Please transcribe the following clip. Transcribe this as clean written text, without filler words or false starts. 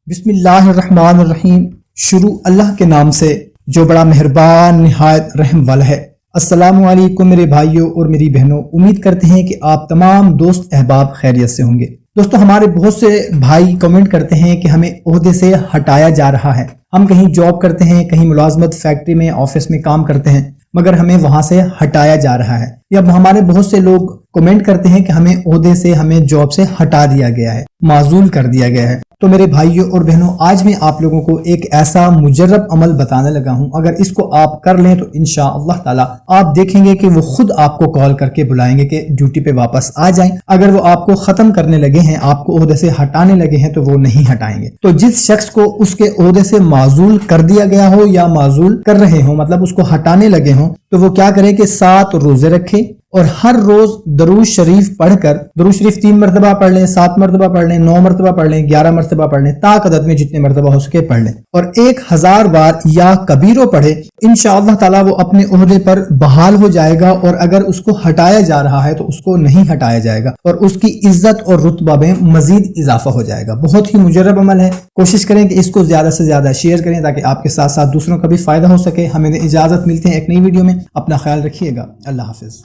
بسم اللہ الرحمن الرحیم۔ شروع اللہ کے نام سے جو بڑا مہربان نہایت رحم والا ہے۔ السلام علیکم میرے بھائیوں اور میری بہنوں، امید کرتے ہیں کہ آپ تمام دوست احباب خیریت سے ہوں گے۔ دوستو، ہمارے بہت سے بھائی کمنٹ کرتے ہیں کہ ہمیں عہدے سے ہٹایا جا رہا ہے۔ ہم کہیں جاب کرتے ہیں، کہیں ملازمت فیکٹری میں آفس میں کام کرتے ہیں، مگر ہمیں وہاں سے ہٹایا جا رہا ہے۔ یا ہمارے بہت سے لوگ کمنٹ کرتے ہیں کہ ہمیں عہدے سے، ہمیں جاب سے ہٹا دیا گیا ہے، معزول کر دیا گیا ہے۔ تو میرے بھائیوں اور بہنوں، آج میں آپ لوگوں کو ایک ایسا مجرب عمل بتانے لگا ہوں، اگر اس کو آپ کر لیں تو انشاءاللہ تعالی آپ دیکھیں گے کہ وہ خود آپ کو کال کر کے بلائیں گے کہ ڈیوٹی پہ واپس آ جائیں۔ اگر وہ آپ کو ختم کرنے لگے ہیں، آپ کو عہدے سے ہٹانے لگے ہیں، تو وہ نہیں ہٹائیں گے۔ تو جس شخص کو اس کے عہدے سے معزول کر دیا گیا ہو یا معزول کر رہے ہوں، مطلب اس کو ہٹانے لگے ہوں، تو وہ کیا کرے کہ 7 روزے رکھے اور ہر روز درود شریف پڑھ کر، درود شریف 3 مرتبہ پڑھ لیں، 7 مرتبہ پڑھ لیں، 9 مرتبہ پڑھ لیں، 11 مرتبہ پڑھ لیں، طاقت عدد میں جتنے مرتبہ ہو سکے پڑھ لیں، اور 1000 بار یا کبیرو پڑھے۔ انشاءاللہ تعالی وہ اپنے عہدے پر بحال ہو جائے گا، اور اگر اس کو ہٹایا جا رہا ہے تو اس کو نہیں ہٹایا جائے گا، اور اس کی عزت اور رتبہ میں مزید اضافہ ہو جائے گا۔ بہت ہی مجرب عمل ہے، کوشش کریں کہ اس کو زیادہ سے زیادہ شیئر کریں تاکہ آپ کے ساتھ ساتھ دوسروں کا بھی فائدہ ہو سکے۔ ہمیں اجازت، ملتے ہیں ایک نئی ویڈیو میں، اپنا خیال رکھیے گا، اللہ حافظ۔